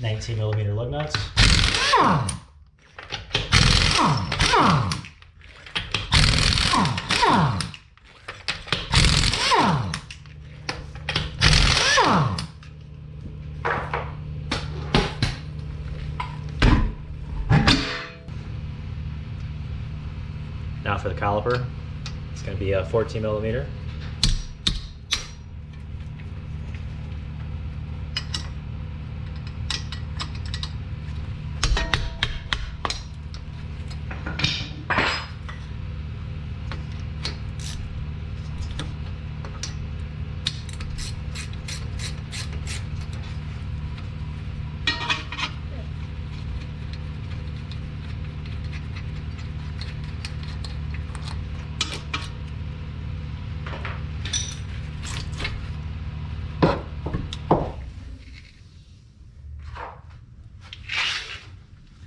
19mm lug nuts. Now for the caliper, it's going to be a 14mm.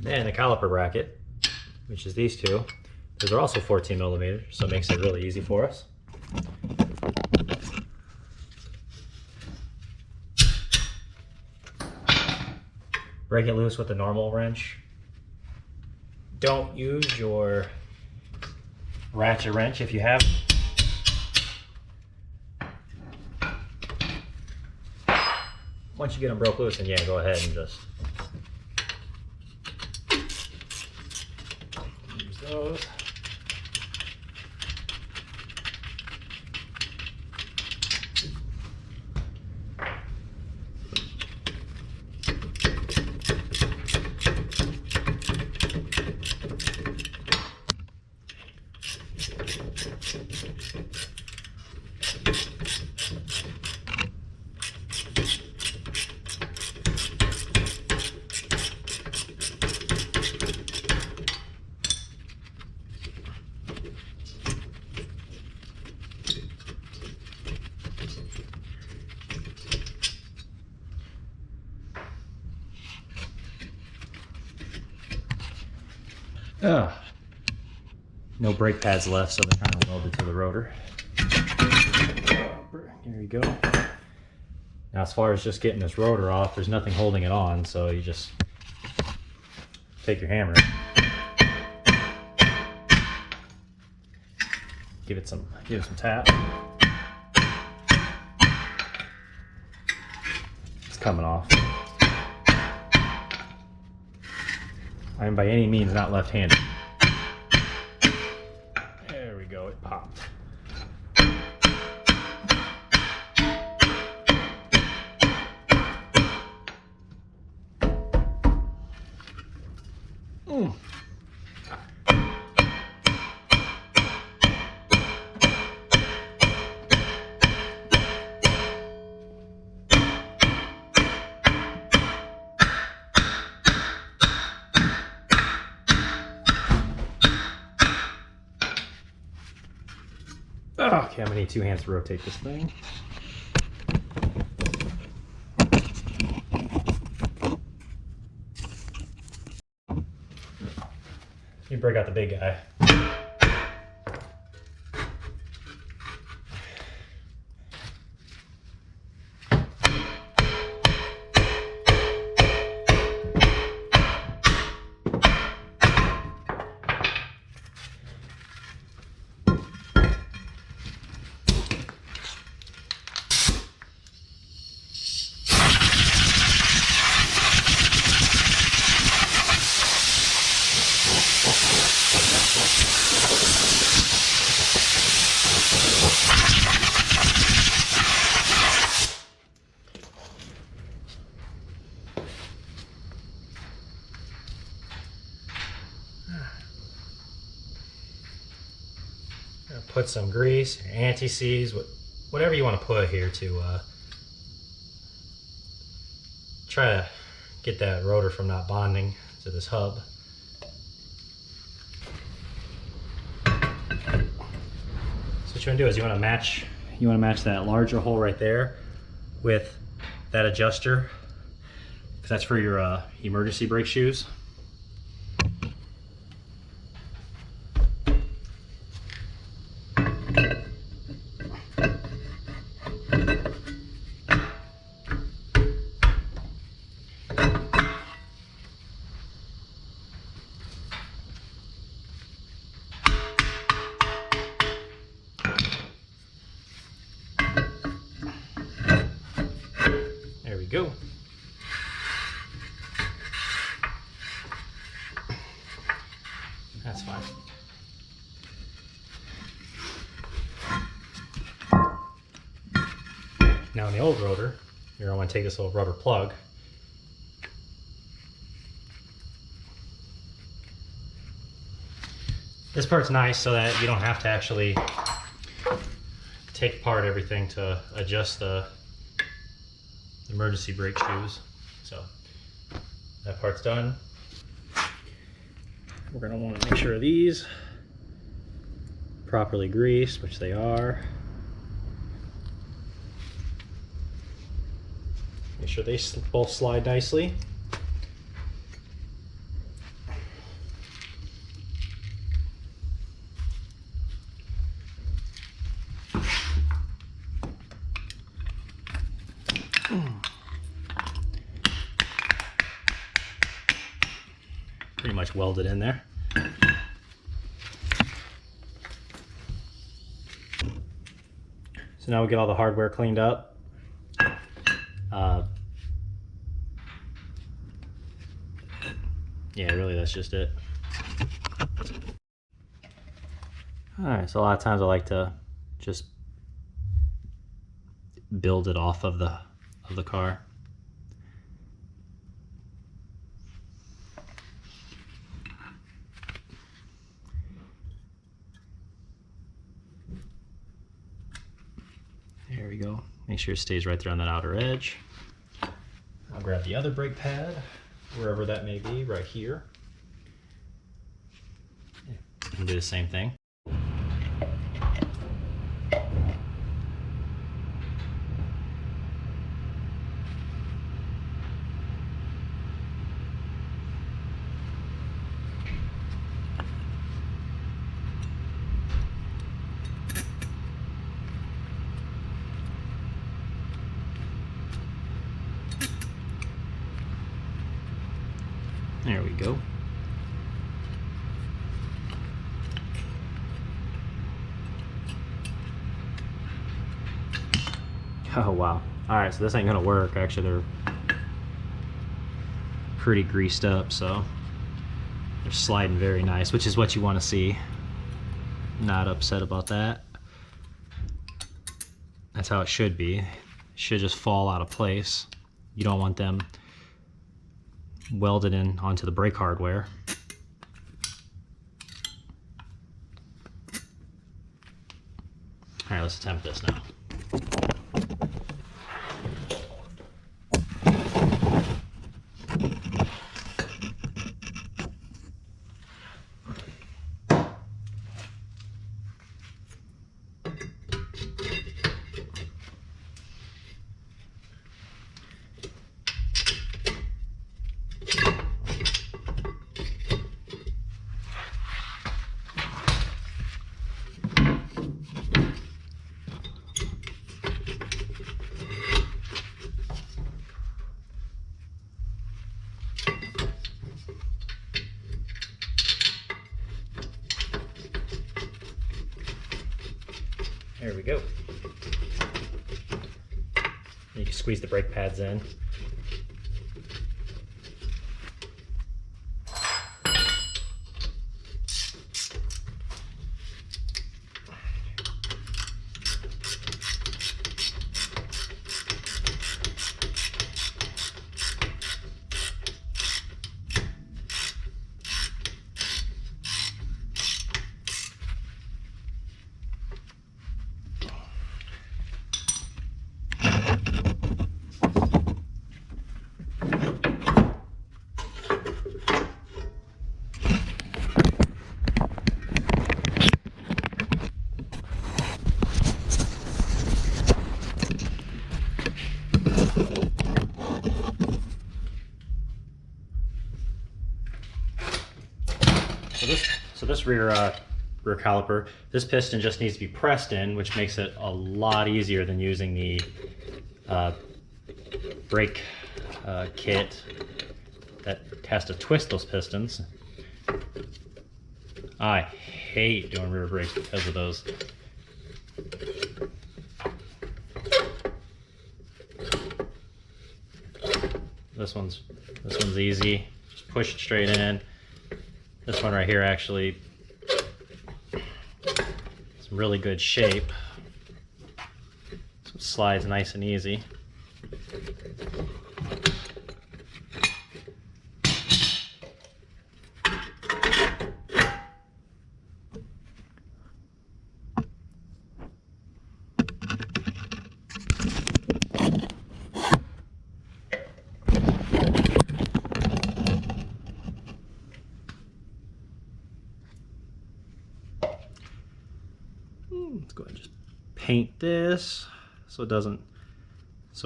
And the caliper bracket, which is these two. Those are also 14mm, so it makes it really easy for us. Break it loose with a normal wrench. Don't use your ratchet wrench if you have it. Once you get them broke loose, then yeah, go ahead and just use those. No brake pads left, so they're kind of welded to the rotor. There you go. Now as far as just getting this rotor off, there's nothing holding it on, so you just take your hammer, give it some tap. It's coming off. I am by any means not left-handed. There we go, it popped. Okay, I'm gonna need two hands to rotate this thing. You break out the big guy. Put some grease, anti-seize, whatever you want to put here to try to get that rotor from not bonding to this hub. So what you want to do is you want to match that larger hole right there with that adjuster, because that's for your emergency brake shoes. go. That's fine. Now in the old rotor, you're going to want to take this little rubber plug. This part's nice so that you don't have to actually take apart everything to adjust the emergency brake shoes. So that part's done. We're going to want to make sure these properly greased, which they are. Make sure they both slide nicely. Pretty much welded in there. So now we get all the hardware cleaned up. Yeah, really that's just it. Alright, so a lot of times I like to just build it off of the car. There we go. Make sure it stays right there on that outer edge. I'll grab the other brake pad, wherever that may be, right here. And do the same thing. There we go. Oh wow. Alright, so this ain't gonna work. Actually, they're pretty greased up, so they're sliding very nice, which is what you want to see. Not upset about that. That's how it should be. It should just fall out of place. You don't want them welded in onto the brake hardware. Alright, let's attempt this now. There we go. You can squeeze the brake pads in. So this rear caliper, this piston just needs to be pressed in, which makes it a lot easier than using the brake kit that has to twist those pistons. I hate doing rear brakes because of those. this one's easy. Just push it straight in. This one right here actually is in really good shape. So it slides nice and easy. Let's go ahead and just paint this so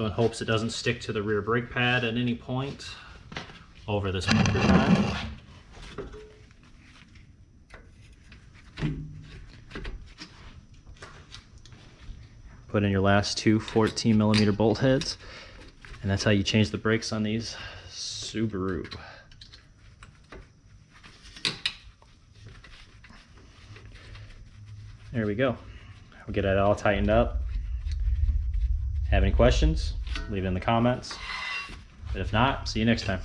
in hopes it doesn't stick to the rear brake pad at any point over this bumper pad. Put in your last two 14mm bolt heads, and that's how you change the brakes on these Subaru. There we go. We'll get it all tightened up. Have any questions? Leave it in the comments. But if not, see you next time.